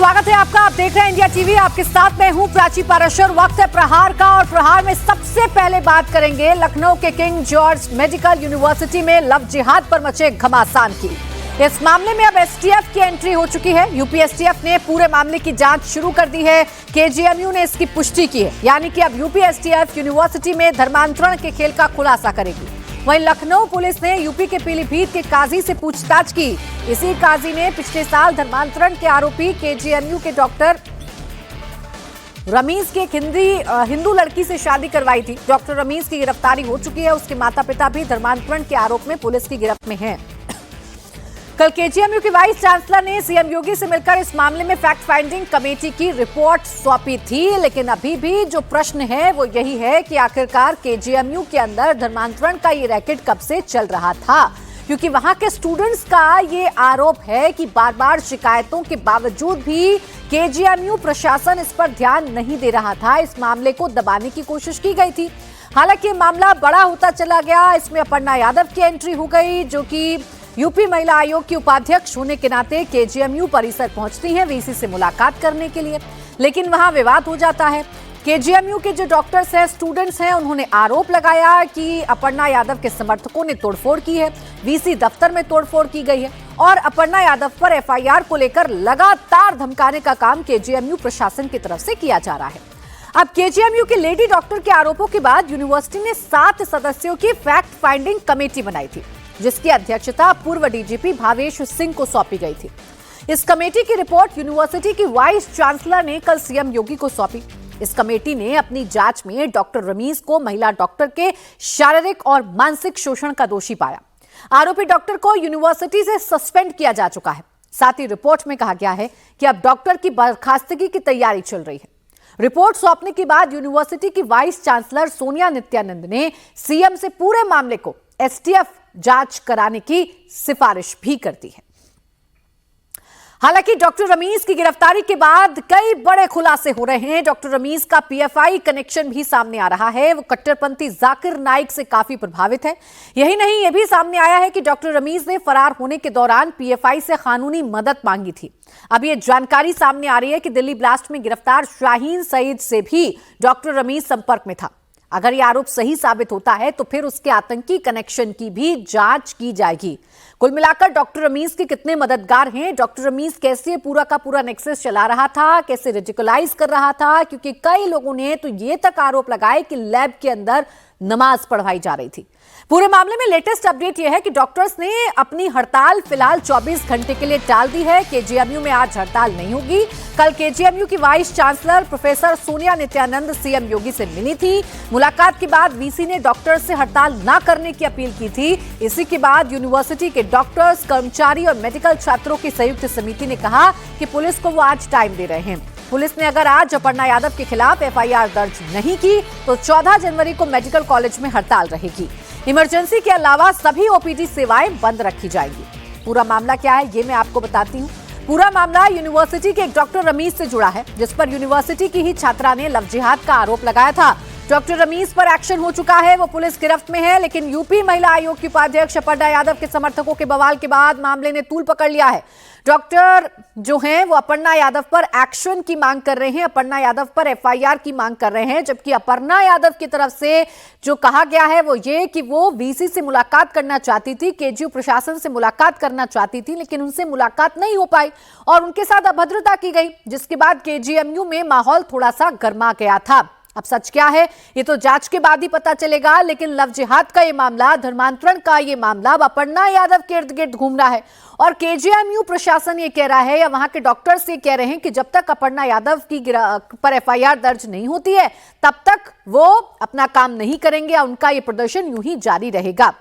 स्वागत है आपका। आप देख रहे हैं इंडिया टीवी। आपके साथ मैं हूं प्राची पाराशर। वक्त है प्रहार का और प्रहार में सबसे पहले बात करेंगे लखनऊ के किंग जॉर्ज मेडिकल यूनिवर्सिटी में लव जिहाद पर मचे घमासान की। इस मामले में अब एसटीएफ की एंट्री हो चुकी है। यूपी एसटीएफ ने पूरे मामले की जांच शुरू कर दी है। केजीएमयू ने इसकी पुष्टि की है, यानी कि अब यूपी एसटीएफ यूनिवर्सिटी में धर्मांतरण के खेल का खुलासा करेगी। वहीं लखनऊ पुलिस ने यूपी के पीलीभीत के काजी से पूछताछ की। इसी काजी ने पिछले साल धर्मांतरण के आरोपी केजीएमयू के डॉक्टर रमीज की एक हिंदू लड़की से शादी करवाई थी। डॉक्टर रमीज की गिरफ्तारी हो चुकी है। उसके माता पिता भी धर्मांतरण के आरोप में पुलिस की गिरफ्त में हैं। कल केजीएमयू के वाइस चांसलर ने सीएम योगी से मिलकर इस मामले में फैक्ट फाइंडिंग कमेटी की रिपोर्ट सौंपी थी, लेकिन अभी भी जो प्रश्न है वो यही है कि आखिरकार केजीएमयू के अंदर धर्मांतरण का ये रैकेट कब से चल रहा था, क्योंकि वहां के स्टूडेंट्स का ये आरोप है कि बार बार शिकायतों के बावजूद भी केजीएमयू प्रशासन इस पर ध्यान नहीं दे रहा था। इस मामले को दबाने की कोशिश की गई थी। हालांकि मामला बड़ा होता चला गया। इसमें अपर्णा यादव की एंट्री हो गई, जो कि यूपी महिला आयोग की उपाध्यक्ष होने के नाते केजीएमयू परिसर पहुंचती हैं वीसी से मुलाकात करने के लिए, लेकिन वहां विवाद हो जाता है। केजीएमयू के जो डॉक्टर्स हैं, स्टूडेंट्स हैं, उन्होंने आरोप लगाया कि अपर्णा यादव के समर्थकों ने तोड़फोड़ की है। वीसी दफ्तर में तोड़फोड़ की गई है और अपर्णा यादव पर एफआईआर को लेकर लगातार धमकाने का काम केजीएमयू प्रशासन की तरफ से किया जा रहा है। अब केजीएमयू के लेडी डॉक्टर के आरोपों के बाद यूनिवर्सिटी ने 7 सदस्यों की फैक्ट फाइंडिंग कमेटी बनाई थी, जिसकी अध्यक्षता पूर्व डीजीपी भावेश सिंह को सौंपी गई थी। इस कमेटी की रिपोर्ट यूनिवर्सिटी की वाइस चांसलर ने कल सीएम योगी को सौंपी। इस कमेटी ने अपनी जांच में डॉक्टर रमीज को महिला डॉक्टर के शारीरिक और मानसिक शोषण का दोषी पाया। आरोपी डॉक्टर को यूनिवर्सिटी से सस्पेंड किया जा चुका है। साथ ही रिपोर्ट में कहा गया है कि अब डॉक्टर की बर्खास्तगी की तैयारी चल रही है। रिपोर्ट सौंपने के बाद यूनिवर्सिटी की वाइस चांसलर सोनिया नित्यानंद ने सीएम से पूरे मामले को एसटीएफ जांच कराने की सिफारिश भी कर दी है। हालांकि डॉक्टर रमीज की गिरफ्तारी के बाद कई बड़े खुलासे हो रहे हैं। डॉक्टर रमीज का पीएफआई कनेक्शन भी सामने आ रहा है। वो कट्टरपंथी जाकिर नाइक से काफी प्रभावित है। यही नहीं, यह भी सामने आया है कि डॉक्टर रमीज ने फरार होने के दौरान पीएफआई से कानूनी मदद मांगी थी। अब यह जानकारी सामने आ रही है कि दिल्ली ब्लास्ट में गिरफ्तार शाहीन सईद से भी डॉक्टर रमीज संपर्क में था। अगर यह आरोप सही साबित होता है तो फिर उसके आतंकी कनेक्शन की भी जांच की जाएगी। कुल मिलाकर डॉक्टर रमीज के कितने मददगार हैं, डॉक्टर रमीज कैसे पूरा का पूरा नेक्सस चला रहा था, कैसे रेडिकलाइज कर रहा था, क्योंकि कई लोगों ने तो ये तक आरोप लगाए कि लैब के अंदर नमाज पढ़वाई जा रही थी। पूरे मामले में लेटेस्ट अपडेट यह है कि डॉक्टर्स ने अपनी हड़ताल फिलहाल 24 घंटे के लिए टाल दी है। केजीएमयू में आज हड़ताल नहीं होगी। कल केजीएमयू की vice chancellor professor Sonia Nityanand CM Yogi से मिली थी। मुलाकात के बाद वीसी ने डॉक्टर्स से हड़ताल न करने की अपील की थी। इसी के बाद यूनिवर्सिटी के डॉक्टर्स, कर्मचारी और मेडिकल छात्रों की संयुक्त समिति ने कहा कि पुलिस को वो आज टाइम दे रहे हैं। पुलिस ने अगर आज अपर्णा यादव के खिलाफ एफआईआर दर्ज नहीं की तो 14 जनवरी को मेडिकल कॉलेज में हड़ताल रहेगी। इमरजेंसी के अलावा सभी ओपीडी सेवाएं बंद रखी जाएंगी। पूरा मामला क्या है ये मैं आपको बताती हूँ। पूरा मामला यूनिवर्सिटी के एक डॉक्टर रमीज से जुड़ा है, जिस पर यूनिवर्सिटी की ही छात्रा ने लव जिहाद का आरोप लगाया था। डॉक्टर रमीज पर एक्शन हो चुका है, वो पुलिस गिरफ्त में है, लेकिन यूपी महिला आयोग की उपाध्यक्ष अपर्णा यादव के समर्थकों के बवाल के बाद मामले ने तूल पकड़ लिया है। डॉक्टर जो हैं वो अपर्णा यादव पर एक्शन की मांग कर रहे हैं, अपर्णा यादव पर एफआईआर की मांग कर रहे हैं, जबकि अपर्णा यादव की तरफ से जो कहा गया है वो ये कि वो वीसी से मुलाकात करना चाहती थी, केजीएमयू प्रशासन से मुलाकात करना चाहती थी, लेकिन उनसे मुलाकात नहीं हो पाई और उनके साथ अभद्रता की गई, जिसके बाद केजीएमयू में माहौल थोड़ा सा गर्मा गया था। अब सच क्या है ये तो जांच के बाद ही पता चलेगा, लेकिन लव जिहाद का ये मामला, धर्मांतरण का ये मामला अब अपर्णा यादव के इर्द गिर्द घूम रहा है और केजीएमयू प्रशासन ये कह रहा है या वहां के डॉक्टर्स ये कह रहे हैं कि जब तक अपर्णा यादव की पर एफआईआर दर्ज नहीं होती है तब तक वो अपना काम नहीं करेंगे और उनका ये प्रदर्शन यूं ही जारी रहेगा।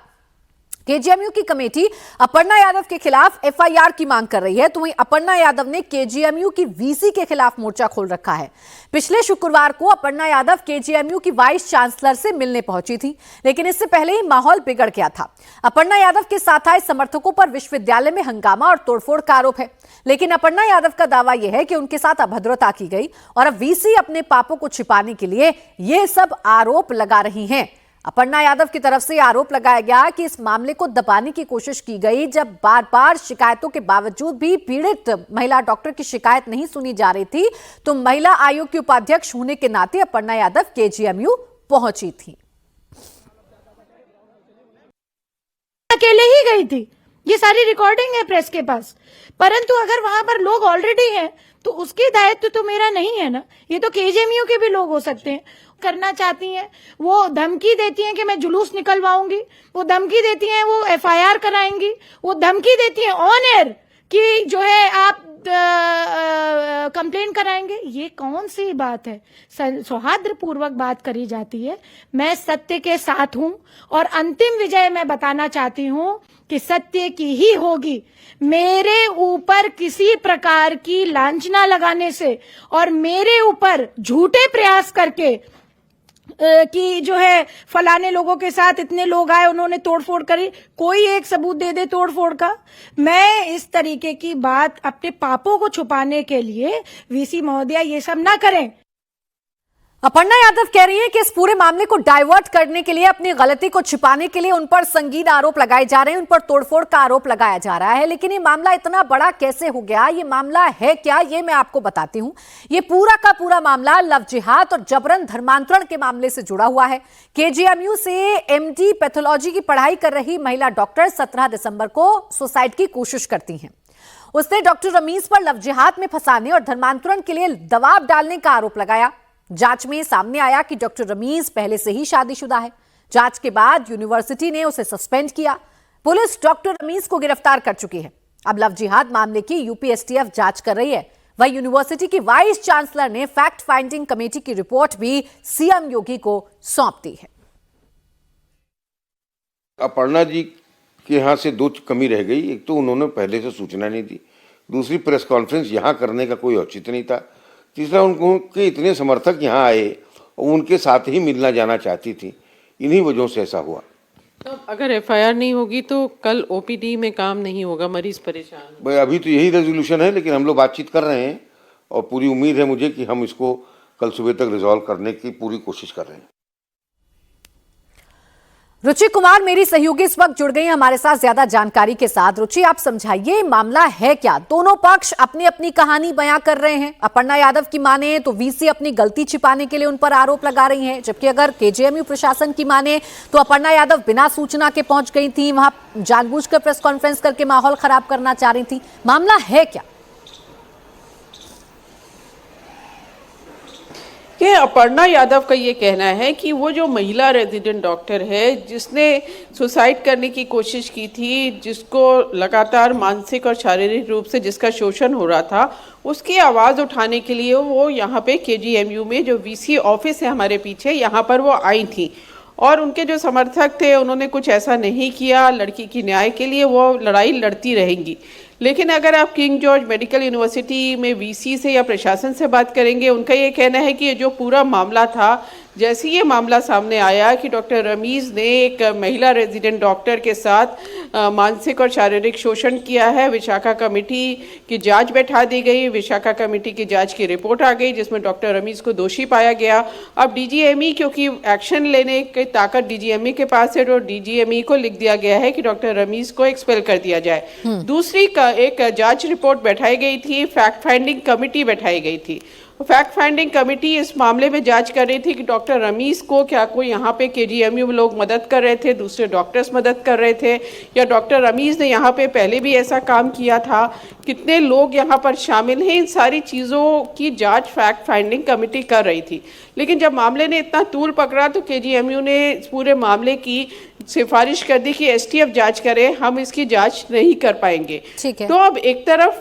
केजीएमयू की कमेटी अपर्णा यादव के खिलाफ एफआईआर की मांग कर रही है, तो वहीं अपर्णा यादव ने केजीएमयू की वीसी के खिलाफ मोर्चा खोल रखा है। पिछले शुक्रवार को अपर्णा यादव केजीएमयू की वाइस चांसलर से मिलने पहुंची थी, लेकिन इससे पहले ही माहौल बिगड़ गया था। अपर्णा यादव के साथ आए समर्थकों पर विश्वविद्यालय में हंगामा और तोड़फोड़ का आरोप है, लेकिन अपर्णा यादव का दावा यह है कि उनके साथ अभद्रता की गई और अब वीसी अपने पापों को छिपाने के लिए ये सब आरोप लगा रही हैं। अपर्णा यादव की तरफ से आरोप लगाया गया कि इस मामले को दबाने की कोशिश की गई। जब बार बार शिकायतों के बावजूद भी पीड़ित महिला डॉक्टर की शिकायत नहीं सुनी जा रही थी, तो महिला आयोग की उपाध्यक्ष होने के नाते अपर्णा यादव केजीएमयू पहुंची थी। अकेले ही गई थी, ये सारी रिकॉर्डिंग है प्रेस के पास। परंतु अगर वहां पर लोग ऑलरेडी हैं तो उसकी दायित्व तो मेरा नहीं है ना, ये तो केजीएमयू के भी लोग हो सकते हैं। करना चाहती हैं, वो धमकी देती हैं कि मैं जुलूस निकलवाऊंगी, वो धमकी देती हैं वो एफआईआर कराएंगी, वो धमकी देती हैं ऑन एयर कि जो है आप कंप्लेन कराएंगे। ये कौन सी बात है? सौहार्दपूर्वक बात करी जाती है। मैं सत्य के साथ हूं और अंतिम विजय मैं बताना चाहती हूं कि सत्य की ही होगी। मेरे ऊपर किसी प्रकार की लांछना लगाने से और मेरे ऊपर झूठे प्रयास करके कि जो है फलाने लोगों के साथ इतने लोग आए, उन्होंने तोड़फोड़ करी, कोई एक सबूत दे दे तोड़फोड़ का। मैं इस तरीके की बात अपने पापों को छुपाने के लिए वीसी महोदया ये सब ना करें। अपर्णा यादव कह रही है कि इस पूरे मामले को डाइवर्ट करने के लिए, अपनी गलती को छिपाने के लिए उन पर संगीन आरोप लगाए जा रहे हैं, उन पर तोड़फोड़ का आरोप लगाया जा रहा है। लेकिन ये मामला इतना बड़ा कैसे हो गया, ये मामला है क्या, ये मैं आपको बताती हूं। ये पूरा का पूरा मामला लव जिहाद और जबरन धर्मांतरण के मामले से जुड़ा हुआ है। केजीएमयू से एमडी पैथोलॉजी की पढ़ाई कर रही महिला डॉक्टर 17 दिसंबर को सुसाइड की कोशिश करती हैं। उसने डॉक्टर रमीज पर लव जिहाद में फंसाने और धर्मांतरण के लिए दबाव डालने का आरोप लगाया। जांच में सामने आया कि डॉक्टर रमीज पहले से ही शादीशुदा है। जांच के बाद यूनिवर्सिटी ने उसे सस्पेंड किया। पुलिस डॉक्टर रमीज को गिरफ्तार कर चुकी है। अब लव जिहाद मामले की यूपीएसटीएफ जांच कर रही है। वहीं यूनिवर्सिटी की वाइस चांसलर ने फैक्ट फाइंडिंग कमेटी की रिपोर्ट भी सीएम योगी को सौंप दी है। अपर्णा जी के यहां से दो कमी रह गई। एक तो उन्होंने पहले से सूचना नहीं दी, दूसरी प्रेस कॉन्फ्रेंस यहां करने का कोई औचित्य नहीं था, तीसरा उनके इतने समर्थक यहाँ आए और उनके साथ ही मिलना जाना चाहती थी। इन्हीं वजहों से ऐसा हुआ। तो अगर एफआईआर नहीं होगी तो कल ओपीडी में काम नहीं होगा, मरीज परेशान। भाई अभी तो यही रेजोल्यूशन है, लेकिन हम लोग बातचीत कर रहे हैं और पूरी उम्मीद है मुझे कि हम इसको कल सुबह तक रिजॉल्व करने की पूरी कोशिश कर रहे हैं। रुचि कुमार मेरी सहयोगी इस वक्त जुड़ गई हैं हमारे साथ ज्यादा जानकारी के साथ। रुचि, आप समझाइए मामला है क्या? दोनों पक्ष अपनी अपनी कहानी बयां कर रहे हैं। अपर्णा यादव की माने तो वीसी अपनी गलती छिपाने के लिए उन पर आरोप लगा रही हैं, जबकि अगर केजीएमयू प्रशासन की माने तो अपर्णा यादव बिना सूचना के पहुंच गई थी, वहां जानबूझकर प्रेस कॉन्फ्रेंस करके माहौल खराब करना चाह रही थी। मामला है क्या? ये अपर्णा यादव का ये कहना है कि वो जो महिला रेजिडेंट डॉक्टर है जिसने सुसाइड करने की कोशिश की थी, जिसको लगातार मानसिक और शारीरिक रूप से जिसका शोषण हो रहा था, उसकी आवाज़ उठाने के लिए वो यहाँ पे केजीएमयू में जो वीसी ऑफिस है हमारे पीछे, यहाँ पर वो आई थी। और उनके जो समर्थक थे उन्होंने कुछ ऐसा नहीं किया, लड़की की न्याय के लिए वो लड़ाई लड़ती रहेंगी। लेकिन अगर आप किंग जॉर्ज मेडिकल यूनिवर्सिटी में वीसी से या प्रशासन से बात करेंगे, उनका ये कहना है कि ये जो पूरा मामला था, जैसे ये मामला सामने आया कि डॉक्टर रमीज ने एक महिला रेजिडेंट डॉक्टर के साथ मानसिक और शारीरिक शोषण किया है, विशाखा कमेटी की जांच बैठा दी गई। विशाखा कमेटी की जांच की रिपोर्ट आ गई जिसमें डॉक्टर रमीज को दोषी पाया गया। अब डीजीएमई, क्योंकि एक्शन लेने की ताकत डीजीएमई के पास है, तो डीजीएमई को लिख दिया गया है कि डॉक्टर रमीज को एक्सपेल कर दिया जाए। दूसरी एक जांच रिपोर्ट बैठाई गई थी, फैक्ट फाइंडिंग कमेटी बैठाई गई थी। फैक्ट फाइंडिंग कमेटी इस मामले में जांच कर रही थी कि डॉक्टर रमीज को क्या कोई यहाँ पे केजीएमयू में लोग मदद कर रहे थे, दूसरे डॉक्टर्स मदद कर रहे थे, या डॉक्टर रमीज ने यहाँ पे पहले भी ऐसा काम किया था, कितने लोग यहाँ पर शामिल हैं, इन सारी चीज़ों की जांच फैक्ट फाइंडिंग कमेटी कर रही थी। लेकिन जब मामले ने इतना तूल पकड़ा तो केजीएमयू ने इस पूरे मामले की सिफारिश कर दी कि एसटीएफ जांच करे, हम इसकी जांच नहीं कर पाएंगे। तो अब एक तरफ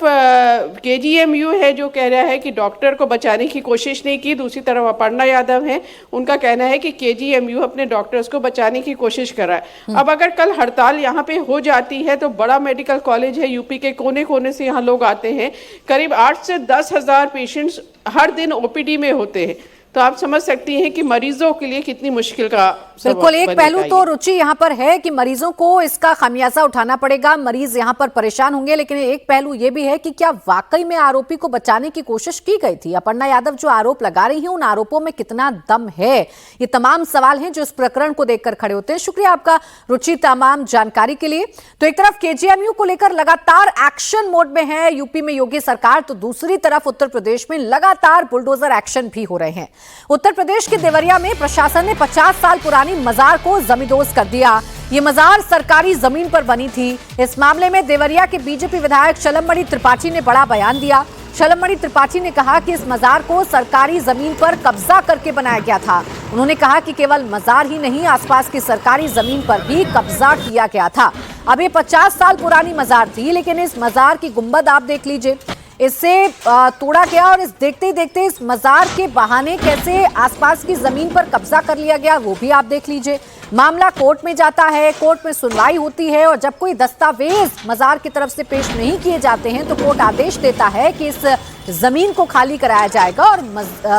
केजीएमयू है जो कह रहा है कि डॉक्टर को बचाने की कोशिश नहीं की, दूसरी तरफ अपर्णा यादव है, उनका कहना है कि केजीएमयू अपने डॉक्टर्स को बचाने की कोशिश कर रहा है। अब अगर कल हड़ताल यहाँ पे हो जाती है तो बड़ा मेडिकल कॉलेज है, यूपी के कोने कोने से यहाँ लोग आते हैं, करीब 8 से 10 हज़ार पेशेंट्स हर दिन ओपीडी में होते हैं। तो आप समझ सकती हैं कि मरीजों के लिए कितनी मुश्किल का बिल्कुल, एक पहलू तो रुचि यहाँ पर है कि मरीजों को इसका खामियाजा उठाना पड़ेगा, मरीज यहाँ पर परेशान होंगे, लेकिन एक पहलू ये भी है कि क्या वाकई में आरोपी को बचाने की कोशिश की गई थी? अपर्णा यादव जो आरोप लगा रही हैं, उन आरोपों में कितना दम है? ये तमाम सवाल हैं जो इस प्रकरण को देखकर खड़े होते हैं। शुक्रिया आपका रुचि तमाम जानकारी के लिए। तो एक तरफ केजीएमयू को लेकर लगातार एक्शन मोड में है यूपी में योगी सरकार, तो दूसरी तरफ उत्तर प्रदेश में लगातार बुलडोजर एक्शन भी हो रहे हैं। उत्तर प्रदेश के देवरिया में प्रशासन ने 50 साल पुरानी मजार को जमींदोज कर दिया। ये मजार सरकारी जमीन पर बनी थी। इस मामले में देवरिया के बीजेपी विधायक शलमणि त्रिपाठी ने बड़ा बयान दिया। शलमणि त्रिपाठी ने कहा कि इस मजार को सरकारी जमीन पर कब्जा करके बनाया गया था। उन्होंने कहा कि केवल मजार ही नहीं, आसपास की सरकारी जमीन पर भी कब्जा किया गया था। अब ये 50 साल पुरानी मजार थी, लेकिन इस मजार की गुंबद आप देख लीजिए, इससे तोड़ा गया और इस देखते ही देखते इस मजार के बहाने कैसे आसपास की जमीन पर कब्जा कर लिया गया, वो भी आप देख लीजिए। मामला कोर्ट में जाता है, कोर्ट में सुनवाई होती है और जब कोई दस्तावेज मजार की तरफ से पेश नहीं किए जाते हैं तो कोर्ट आदेश देता है कि इस जमीन को खाली कराया जाएगा और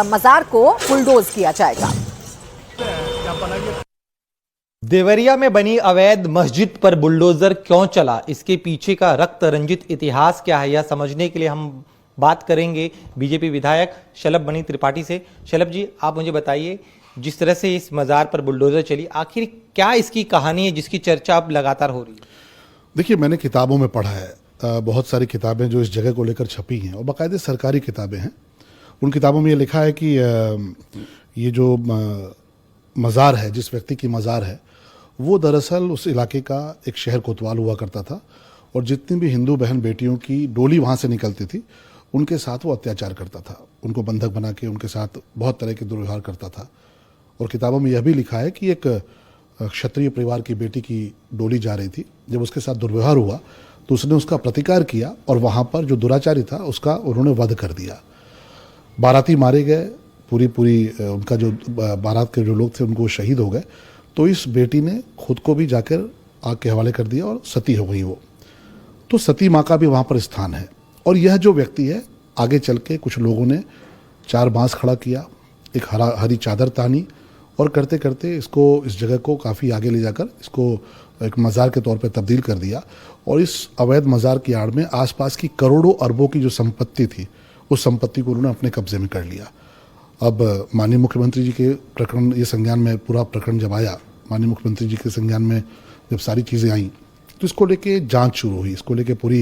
मजार को बुलडोज किया जाएगा। देवरिया में बनी अवैध मस्जिद पर बुलडोजर क्यों चला, इसके पीछे का रक्त रंजित इतिहास क्या है, यह समझने के लिए हम बात करेंगे बीजेपी विधायक शलमणि त्रिपाठी से। शलभ जी, आप मुझे बताइए, जिस तरह से इस मजार पर बुलडोजर चली, आखिर क्या इसकी कहानी है जिसकी चर्चा अब लगातार हो रही है? देखिए, मैंने किताबों में पढ़ा है, बहुत सारी किताबें जो इस जगह को लेकर छपी हैं और बाकायदे सरकारी किताबें हैं। उन किताबों में ये लिखा है कि ये जो मज़ार है, जिस व्यक्ति की मज़ार है, वो दरअसल उस इलाके का एक शहर कोतवाल हुआ करता था और जितनी भी हिंदू बहन बेटियों की डोली वहाँ से निकलती थी, उनके साथ वो अत्याचार करता था, उनको बंधक बना के उनके साथ बहुत तरह के दुर्व्यवहार करता था। और किताबों में यह भी लिखा है कि एक क्षत्रिय परिवार की बेटी की डोली जा रही थी, जब उसके साथ दुर्व्यवहार हुआ तो उसने उसका प्रतिकार किया और वहाँ पर जो दुराचारी था उसका उन्होंने वध कर दिया। बाराती मारे गए, पूरी उनका जो बारात के जो लोग थे उनको शहीद हो गए। तो इस बेटी ने खुद को भी जाकर आग के हवाले कर दिया और सती हो गई वो। तो सती माँ का भी वहाँ पर स्थान है। और यह जो व्यक्ति है, आगे चल के कुछ लोगों ने 4 बांस खड़ा किया, एक हरी चादर तानी और करते करते इसको, इस जगह को काफ़ी आगे ले जाकर इसको एक मज़ार के तौर पे तब्दील कर दिया। और इस अवैध मज़ार की आड़ में आसपास की करोड़ों अरबों की जो संपत्ति थी, उस संपत्ति को उन्होंने अपने कब्जे में कर लिया। अब माननीय मुख्यमंत्री जी के प्रकरण, ये संज्ञान में पूरा प्रकरण जब आया, माननीय मुख्यमंत्री जी के संज्ञान में जब सारी चीज़ें आई तो इसको लेके जांच शुरू हुई, इसको लेके पूरी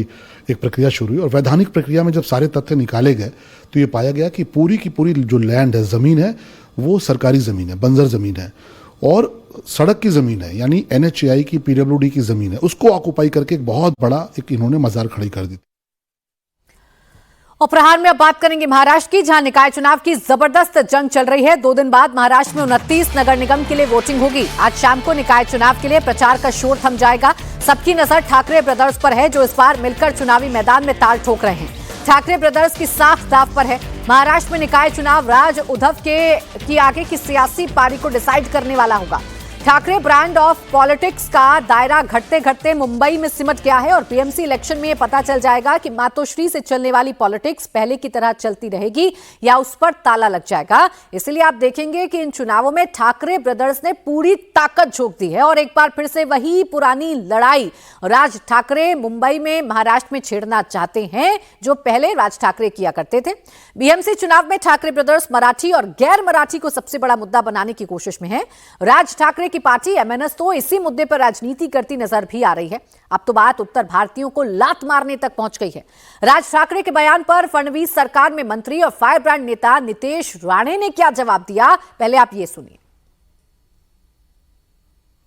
एक प्रक्रिया शुरू हुई। और वैधानिक प्रक्रिया में जब सारे तथ्य निकाले गए तो ये पाया गया कि पूरी की पूरी जो लैंड है, ज़मीन है, वो सरकारी ज़मीन है, बंजर ज़मीन है और सड़क की ज़मीन है, यानी NHAI की PWD की ज़मीन है, उसको ऑक्युपाई करके एक बहुत बड़ा एक इन्होंने मज़ार खड़ी कर दी। और प्रहार में अब बात करेंगे महाराष्ट्र की, जहां निकाय चुनाव की जबरदस्त जंग चल रही है। 2 दिन बाद महाराष्ट्र में 29 नगर निगम के लिए वोटिंग होगी। आज शाम को निकाय चुनाव के लिए प्रचार का शोर थम जाएगा। सबकी नजर ठाकरे ब्रदर्स पर है, जो इस बार मिलकर चुनावी मैदान में ताल ठोक रहे हैं। ठाकरे ब्रदर्स की साख दाव पर है। महाराष्ट्र में निकाय चुनाव राज उद्धव की आगे की सियासी पारी को डिसाइड करने वाला होगा। ठाकरे ब्रांड ऑफ पॉलिटिक्स का दायरा घटते घटते मुंबई में सिमट गया है और बीएमसी इलेक्शन में यह पता चल जाएगा कि मातोश्री से चलने वाली पॉलिटिक्स पहले की तरह चलती रहेगी या उस पर ताला लग जाएगा। इसलिए आप देखेंगे कि इन चुनावों में ठाकरे ब्रदर्स ने पूरी ताकत झोंक दी है और एक बार फिर से वही पुरानी लड़ाई राज ठाकरे मुंबई में महाराष्ट्र में छेड़ना चाहते हैं, जो पहले राज ठाकरे किया करते थे। बीएमसी चुनाव में ठाकरे ब्रदर्स मराठी और गैर मराठी को सबसे बड़ा मुद्दा बनाने की कोशिश में है। राज ठाकरे की पार्टी MNS तो इसी मुद्दे पर राजनीति करती नजर भी आ रही है। अब तो बात उत्तर भारतीयों को लात मारने तक पहुंच गई है। राज ठाकरे के बयान पर फडणवीस सरकार में मंत्री और फायर ब्रांड नेता नितेश राणे ने क्या जवाब दिया, पहले आप ये सुनिए।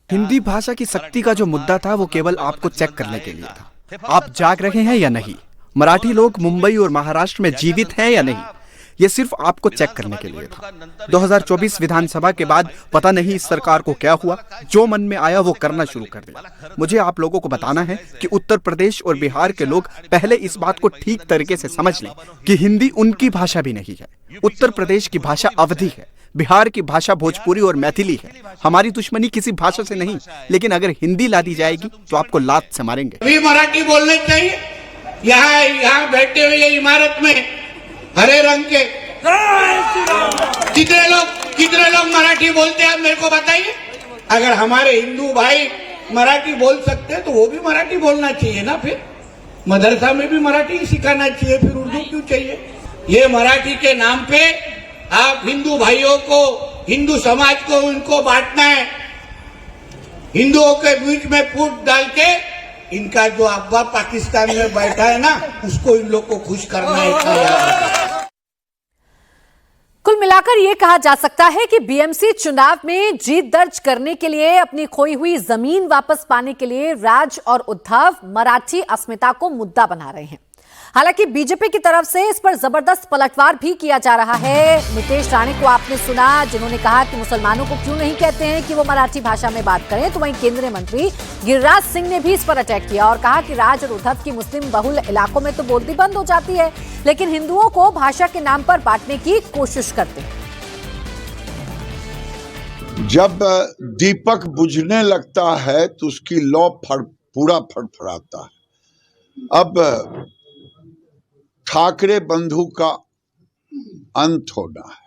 हिंदी भाषा की शक्ति का जो मुद्दा था वो केवल आपको चेक करने के लिए था। आप जाग रहे हैं या नहीं, मराठी लोग मुंबई और महाराष्ट्र में जीवित हैं या नहीं, ये सिर्फ आपको चेक करने के लिए था। 2024 विधानसभा के बाद पता नहीं इस सरकार को क्या हुआ, जो मन में आया वो करना शुरू कर दिया। मुझे आप लोगों को बताना है कि उत्तर प्रदेश और बिहार के लोग पहले इस बात को ठीक तरीके से समझ लें कि हिंदी उनकी भाषा भी नहीं है। उत्तर प्रदेश की भाषा अवधी है, बिहार की भाषा भोजपुरी और मैथिली है। हमारी दुश्मनी किसी भाषा से नहीं, लेकिन अगर हिंदी ला दी जाएगी तो आपको लात से मारेंगे। अभी मराठी बोलने चाहिए। यहाँ बैठे हुए इमारत में हरे रंग के कितने लोग मराठी बोलते हैं, आप मेरे को बताइए। अगर हमारे हिंदू भाई मराठी बोल सकते हैं तो वो भी मराठी बोलना चाहिए ना। फिर मदरसा में भी मराठी सिखाना चाहिए, फिर उर्दू क्यों चाहिए? ये मराठी के नाम पे आप हिंदू भाइयों को, हिंदू समाज को उनको बांटना है, हिंदुओं के बीच में फूट डाल के इनका जो अब्बा पाकिस्तान में बैठा है ना, उसको इन लोग को खुश करना है। कुल मिलाकर यह कहा जा सकता है कि बीएमसी चुनाव में जीत दर्ज करने के लिए, अपनी खोई हुई जमीन वापस पाने के लिए राज और उद्धव मराठी अस्मिता को मुद्दा बना रहे हैं। हालांकि बीजेपी की तरफ से इस पर जबरदस्त पलटवार भी किया जा रहा है। नितेश राणे को आपने सुना, जिन्होंने कहा कि मुसलमानों को क्यों नहीं कहते हैं कि वो मराठी भाषा में बात करें। तो वहीं केंद्रीय मंत्री गिरिराज सिंह ने भी इस पर अटैक किया और कहा कि राज और उद्धव की मुस्लिम बहुल इलाकों में तो बोलती बंद हो जाती है, लेकिन हिंदुओं को भाषा के नाम पर बांटने की कोशिश करते हैं। जब दीपक बुझने लगता है तो उसकी लौ पूरा फड़फड़ाता है। अब ठाकरे बंधु का अंत होना है।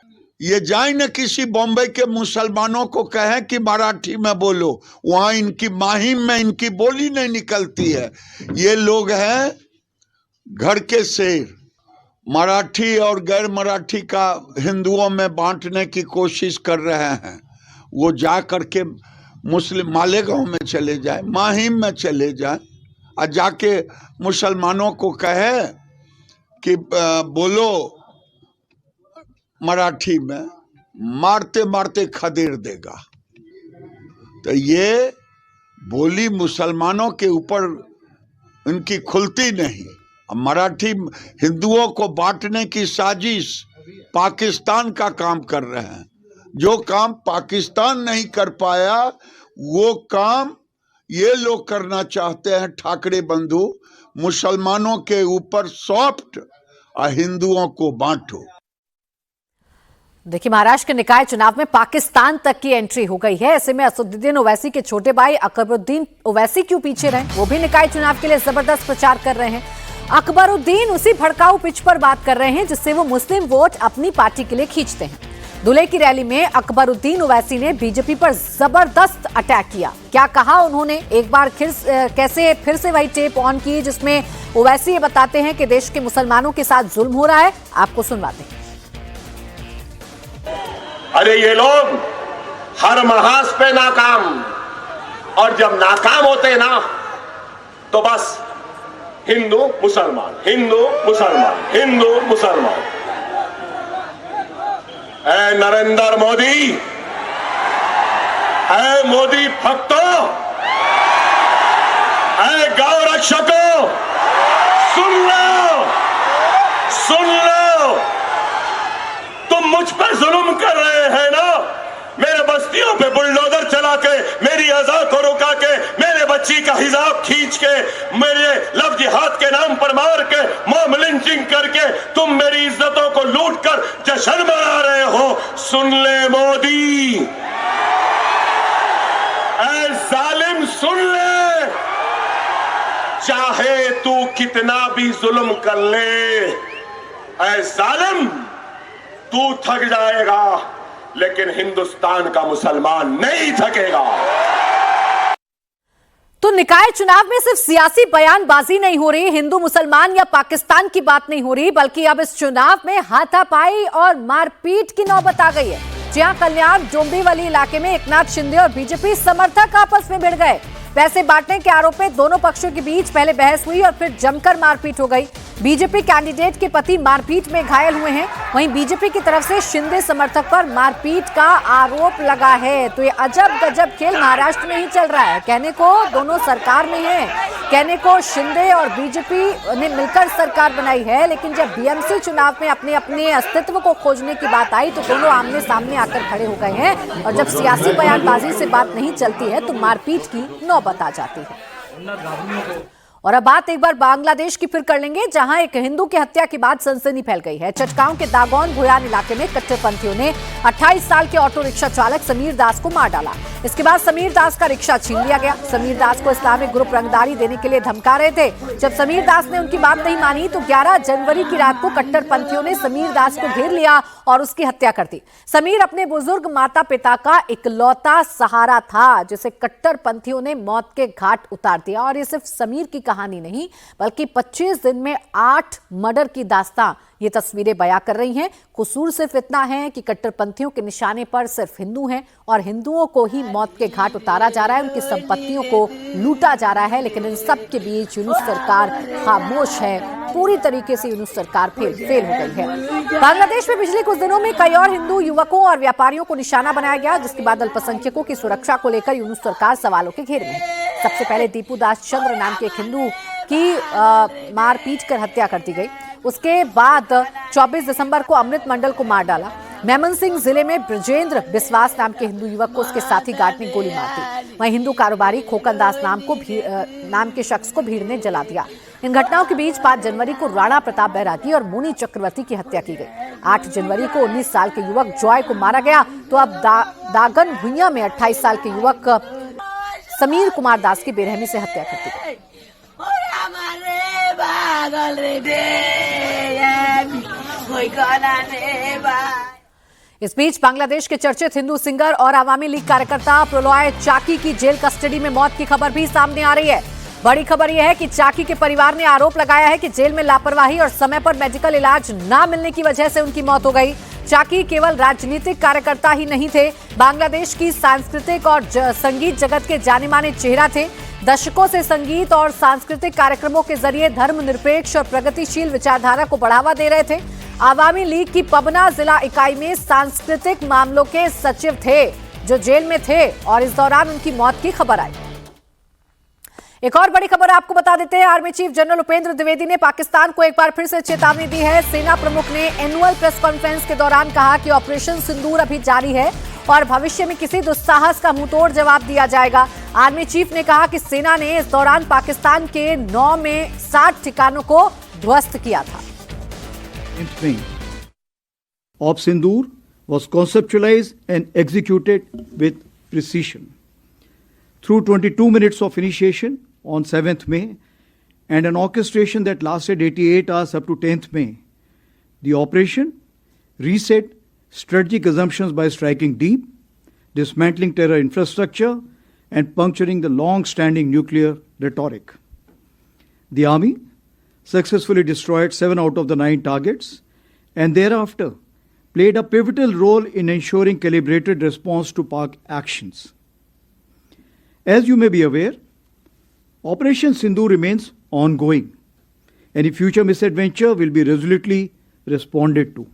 ये जाए न किसी बॉम्बे के मुसलमानों को कहें कि मराठी में बोलो, वहां इनकी माहिम में इनकी बोली नहीं निकलती है। ये लोग हैं घर के शेर। मराठी और गैर मराठी का हिंदुओं में बांटने की कोशिश कर रहे हैं। वो जा करके मुस्लिम मालेगांव में चले जाए, माहिम में चले जाए और जाके मुसलमानों को कहे कि बोलो मराठी में, मारते मारते खदेड़ देगा। तो ये बोली मुसलमानों के ऊपर उनकी खुलती नहीं। मराठी हिंदुओं को बांटने की साजिश पाकिस्तान का काम कर रहे हैं। जो काम पाकिस्तान नहीं कर पाया वो काम ये लोग करना चाहते हैं। ठाकरे बंधु मुसलमानों के ऊपर सॉफ्ट और हिंदुओं को बांटो। देखिए, महाराष्ट्र के निकाय चुनाव में पाकिस्तान तक की एंट्री हो गई है। ऐसे में असदुद्दीन ओवैसी के छोटे भाई अकबरुद्दीन ओवैसी क्यों पीछे रहे? वो भी निकाय चुनाव के लिए जबरदस्त प्रचार कर रहे हैं। अकबरुद्दीन उसी भड़काऊ पिच पर बात कर रहे हैं जिससे वो मुस्लिम वोट अपनी पार्टी के लिए खींचते हैं। धुले की रैली में अकबरुद्दीन ओवैसी ने बीजेपी पर जबरदस्त अटैक किया। क्या कहा उन्होंने, एक बार कैसे फिर से वही टेप ऑन की जिसमें ओवैसी ये बताते हैं कि देश के मुसलमानों के साथ जुल्म हो रहा है। आपको सुनवाते हैं। अरे ये लोग हर महाज पे नाकाम, और जब नाकाम होते ना तो बस हिंदू मुसलमान, हिंदू मुसलमान, हिंदू मुसलमान। ऐ नरेंद्र मोदी, ऐ मोदी भक्तों, ऐ गौ रक्षकों, सुन लो, सुन लो। तुम मुझ पर जुल्म कर रहे हैं ना, मेरे बस्तियों पे बुलडोजर चला के, मेरी अज़ा को रुका के, मेरे बच्ची का हिजाब खींच के, मेरे लव जिहाद के नाम पर मार के, मॉब लिंचिंग करके तुम मेरी इज्जतों को लूट कर जश्न मना रहे हो। सुन ले मोदी, ऐ जालिम सुन ले, चाहे तू कितना भी जुल्म कर ले, ऐ जालिम तू थक जाएगा लेकिन हिंदुस्तान का मुसलमान नहीं थकेगा। तो निकाय चुनाव में सिर्फ सियासी बयानबाजी नहीं हो रही, हिंदू मुसलमान या पाकिस्तान की बात नहीं हो रही, बल्कि अब इस चुनाव में हाथापाई और मारपीट की नौबत आ गई है। जहां कल्याण डोंबिवली इलाके में एकनाथ शिंदे और बीजेपी समर्थक आपस में भिड़ गए। पैसे बांटने के आरोप में दोनों पक्षों के बीच पहले बहस हुई और फिर जमकर मारपीट हो गई। बीजेपी कैंडिडेट के पति मारपीट में घायल हुए हैं। वहीं बीजेपी की तरफ से शिंदे समर्थक पर मारपीट का आरोप लगा है। तो ये अजब गजब खेल महाराष्ट्र में ही चल रहा है। कहने को दोनों सरकार में हैं, कहने को शिंदे और बीजेपी ने मिलकर सरकार बनाई है, लेकिन जब बीएमसी चुनाव में अपने अपने अस्तित्व को खोजने की बात आई तो दोनों आमने सामने आकर खड़े हो गए हैं। और जब सियासी बयानबाजी से बात नहीं चलती है तो मारपीट की नौबत आ जाती है। और अब बात एक बार बांग्लादेश की फिर कर लेंगे, जहां एक हिंदू की हत्या के बाद सनसनी फैल गई है। चटगांव के दागौन भुयान इलाके में कट्टरपंथियों ने 28 साल के ऑटो रिक्शा चालक समीर दास को मार डाला। इसके बाद समीर दास का रिक्शा छीन लिया गया। समीर दास को इस्लामिक ग्रुप रंगदारी देने के लिए धमका रहे थे। जब समीर दास ने उनकी बात नहीं मानी तो 11 जनवरी की रात को कट्टरपंथियों ने समीर दास को घेर लिया और उसकी हत्या कर दी। समीर अपने बुजुर्ग माता पिता का इकलौता सहारा था, जिसे कट्टरपंथियों ने मौत के घाट उतार दिया। और ये सिर्फ समीर की कहानी नहीं, बल्कि 25 दिन में 8 मर्डर की दास्तां ये तस्वीरें बयां कर रही हैं। कसूर सिर्फ इतना है कि कट्टरपंथियों के निशाने पर सिर्फ हिंदू हैं और हिंदुओं को ही मौत के घाट उतारा जा रहा है, उनकी संपत्तियों को लूटा जा रहा है। लेकिन इन सब के बीच यूनुस सरकार खामोश है, पूरी तरीके से यूनुस सरकार फेल हो गई है। बांग्लादेश में पिछले कुछ दिनों में कई और हिंदू युवकों और व्यापारियों को निशाना बनाया गया, जिसके बाद अल्पसंख्यकों की सुरक्षा को लेकर यूनुस सरकार सवालों के घेरे में है। सबसे पहले दीपू दास चंद्र नाम के एक हिंदू की मारपीट कर हत्या कर दी गई। उसके बाद 24 दिसंबर को अमृत मंडल को मार डाला। मेमन सिंह जिले में ब्रजेंद्र बिस्वास नाम के हिंदू युवक को उसके साथी गार्ड ने गोली मार दी। वहीं हिंदू कारोबारी खोकन दास नाम के शख्स को भीड़ ने जला दिया। इन घटनाओं के बीच 5 जनवरी को राणा प्रताप बैरागी और मुनि चक्रवर्ती की हत्या की गई। 8 जनवरी को 19 साल के युवक जॉय को मारा गया। तो अब दागन भुइयां में 28 साल के युवक समीर कुमार दास की बेरहमी से हत्या कर दी गई। इस बीच बांग्लादेश के चर्चित हिंदू सिंगर और आवामी लीग कार्यकर्ता प्रलय चाकी की जेल कस्टडी में मौत की खबर भी सामने आ रही है। बड़ी खबर यह है कि चाकी के परिवार ने आरोप लगाया है कि जेल में लापरवाही और समय पर मेडिकल इलाज न मिलने की वजह से उनकी मौत हो गई। चाकी केवल राजनीतिक कार्यकर्ता ही नहीं थे, बांग्लादेश की सांस्कृतिक और संगीत जगत के जाने माने चेहरा थे। दशकों से संगीत और सांस्कृतिक कार्यक्रमों के जरिए धर्मनिरपेक्ष और प्रगतिशील विचारधारा को बढ़ावा दे रहे थे। आवामी लीग की पबना जिला इकाई में सांस्कृतिक मामलों के सचिव थे, जो जेल में थे और इस दौरान उनकी मौत की खबर आई। एक और बड़ी खबर आपको बता देते हैं। Army chief general Upendra Dwivedi ने पाकिस्तान को एक बार फिर से चेतावनी दी है। सेना प्रमुख ने एनुअल प्रेस कॉन्फ्रेंस के दौरान कहा कि ऑपरेशन सिंदूर अभी जारी है और भविष्य में किसी दुस्साहस का मुंहतोड़ जवाब दिया जाएगा। आर्मी चीफ ने कहा कि सेना ने इस दौरान पाकिस्तान के 9 में 60 ठिकानों को ध्वस्त किया था। Op Sindoor was conceptualized and executed with precision. Through 22 minutes of initiation on 7th May and an orchestration that lasted 88 hours up to 10th May, the operation reset strategic assumptions by striking deep, dismantling terror infrastructure, and puncturing the long-standing nuclear rhetoric. The Army successfully destroyed 7 out of the 9 targets and thereafter played a pivotal role in ensuring calibrated response to Pak actions. As you may be aware, Operation Sindoor remains ongoing. Any future misadventure will be resolutely responded to.